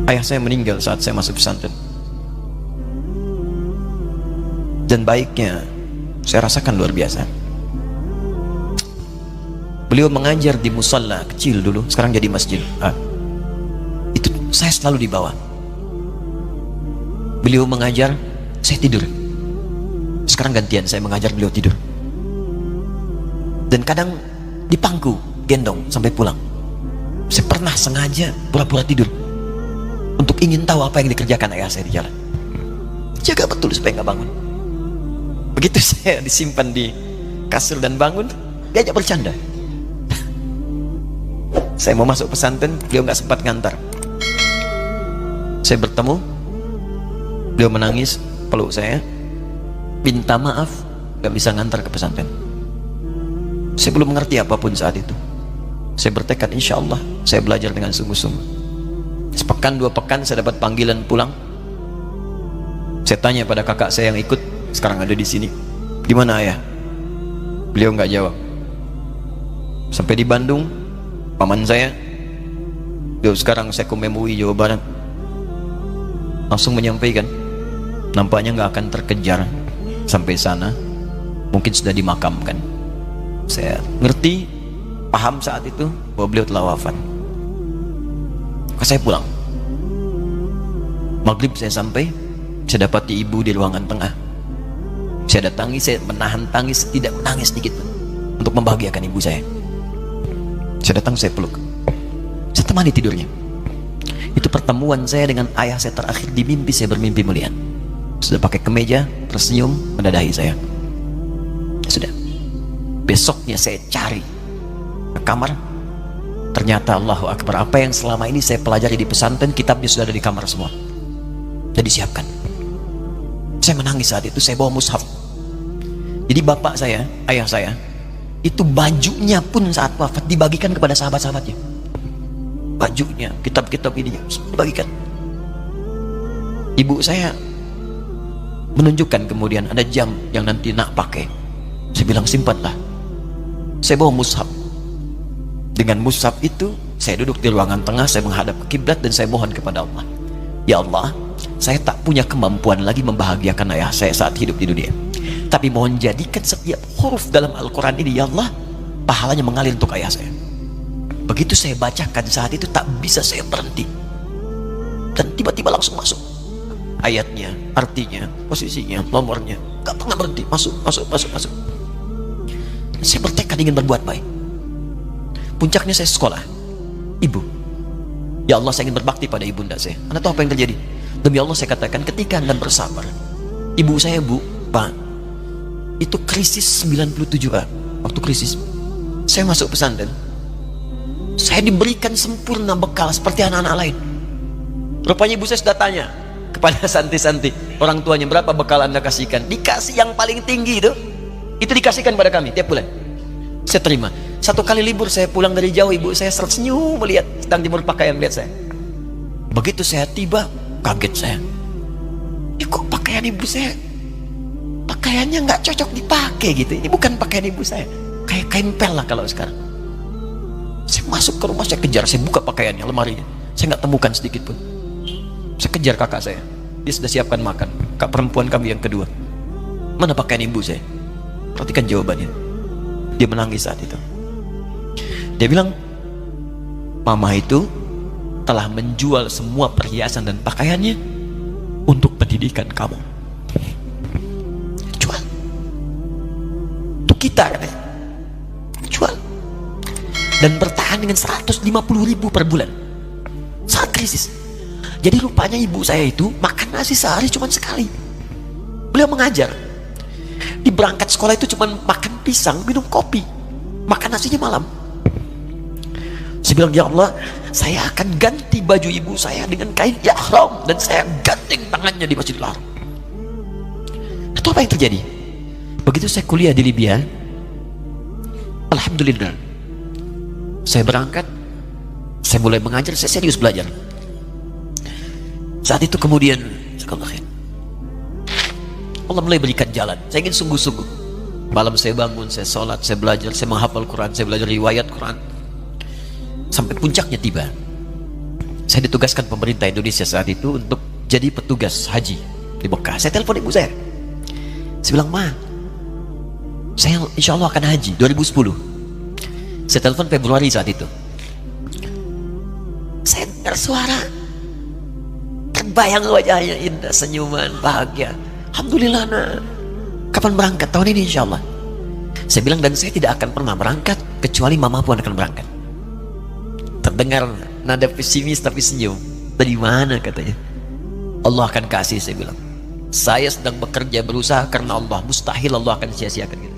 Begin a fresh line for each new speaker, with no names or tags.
Ayah saya meninggal saat saya masuk pesantren. Dan baiknya saya rasakan luar biasa. Beliau mengajar di musalla kecil dulu, sekarang jadi masjid. Itu saya selalu di bawah. Beliau mengajar, saya tidur. Sekarang gantian, saya mengajar, beliau tidur. Dan kadang di pangku, gendong sampai pulang. Saya pernah sengaja pura-pura tidur untuk ingin tahu apa yang dikerjakan ayah saya di jalan. Jaga betul supaya nggak bangun. Begitu saya disimpan di kasur dan bangun, diajak bercanda. Saya mau masuk pesantren, beliau nggak sempat ngantar. Saya bertemu, beliau menangis, peluk saya, minta maaf, nggak bisa ngantar ke pesantren. Saya belum mengerti apapun saat itu. Saya bertekad, insya Allah saya belajar dengan sungguh-sungguh. Sepekan 2 pekan saya dapat panggilan pulang. Saya tanya pada kakak saya yang ikut, sekarang ada di sini, di mana ayah? Beliau nggak jawab. Sampai di Bandung, paman saya, beliau sekarang Sekom MUI Jawa Barat, langsung menyampaikan, nampaknya nggak akan terkejar sampai sana, mungkin sudah dimakamkan. Saya ngerti, paham saat itu bahwa beliau telah wafat. Maka saya pulang. Maghrib saya sampai, saya dapati ibu di ruangan tengah. Saya datangi, saya menahan tangis, tidak menangis sedikit pun, untuk membahagiakan ibu saya. Saya datang, saya peluk, saya temani tidurnya. Itu pertemuan saya dengan ayah saya terakhir di mimpi. Saya bermimpi melihat sudah pakai kemeja, tersenyum, mendadahi saya. Sudah. Besoknya saya cari ke kamar, ternyata Allahu Akbar, apa yang selama ini saya pelajari di pesantren, kitabnya sudah ada di kamar semua, sudah disiapkan. Saya menangis saat itu. Saya bawa mushaf. Jadi bapak saya, ayah saya, itu bajunya pun saat wafat dibagikan kepada sahabat-sahabatnya. Bajunya, kitab-kitab ini dibagikan. Ibu saya menunjukkan kemudian ada jam yang nanti nak pakai. Saya bilang, simpanlah. Saya bawa mushaf. Dengan mushaf itu saya duduk di ruangan tengah, saya menghadap ke kiblat dan saya mohon kepada Allah, ya Allah, saya tak punya kemampuan lagi membahagiakan ayah saya saat hidup di dunia, tapi mohon jadikan setiap huruf dalam Al-Quran ini, ya Allah, pahalanya mengalir untuk ayah saya. Begitu saya bacakan saat itu, tak bisa saya berhenti, dan tiba-tiba langsung masuk ayatnya, artinya, posisinya, nomornya, gak pernah berhenti, masuk. Saya bertekad ingin berbuat baik. Puncaknya saya sekolah. Ibu, ya Allah, saya ingin berbakti pada ibunda saya. Anda tahu apa yang terjadi? Demi Allah saya katakan, ketika Anda bersabar, ibu saya, Bu, Pak, itu krisis 97 Pak. Waktu krisis saya masuk pesantren, saya diberikan sempurna bekal seperti anak-anak lain. Rupanya ibu saya sudah tanya kepada santi-santi, orang tuanya, berapa bekal Anda kasihkan? Dikasih yang paling tinggi itu dikasihkan pada kami tiap bulan. Saya terima. Satu kali libur saya pulang dari jauh, ibu saya tersenyum melihat sedang jemur pakaian, melihat saya. Begitu saya tiba, kaget saya. Kok pakaian ibu saya, pakaiannya nggak cocok dipakai gitu. Ini bukan pakaian ibu saya, kayak kain pel lah kalau sekarang. Saya masuk ke rumah, saya kejar, saya buka pakaiannya, lemarinya, saya nggak temukan sedikit pun. Saya kejar kakak saya, dia sudah siapkan makan. Kak perempuan kami yang kedua, mana pakaian ibu saya? Perhatikan jawabannya. Dia menangis saat itu. Dia bilang, mama itu telah menjual semua perhiasan dan pakaiannya untuk pendidikan kamu. Jual. Untuk kita katanya. Jual. Dan bertahan dengan 150.000 per bulan saat krisis. Jadi rupanya ibu saya itu makan nasi sehari cuma sekali. Beliau mengajar. Di berangkat sekolah itu cuma makan pisang, minum kopi, makan nasinya malam. Saya bilang, ya Allah, saya akan ganti baju ibu saya dengan kain ihram dan saya ganting tangannya di Masjidil Haram. Itu apa yang terjadi? Begitu saya kuliah di Libya, alhamdulillah, saya berangkat, saya mulai mengajar, saya serius belajar. Saat itu kemudian Allah mulai berikan jalan. Saya ingin sungguh-sungguh. Malam saya bangun, saya sholat, saya belajar, saya menghafal Quran, saya belajar riwayat Quran. Sampai puncaknya tiba. Saya ditugaskan pemerintah Indonesia saat itu untuk jadi petugas haji di Mekah. Saya telepon ibu saya. Saya bilang, Ma, saya insya Allah akan haji 2010. Saya telepon Februari saat itu. Saya dengar suara, terbayang wajahnya indah, senyuman, bahagia. Alhamdulillah, nak. Kapan berangkat? Tahun ini insya Allah. Saya bilang, dan saya tidak akan pernah berangkat kecuali mama pun akan berangkat. Terdengar nada pesimis tapi senyum. Dari mana katanya? Allah akan kasih, saya bilang. Saya sedang bekerja berusaha karena Allah, mustahil Allah akan sia-siakan gitu.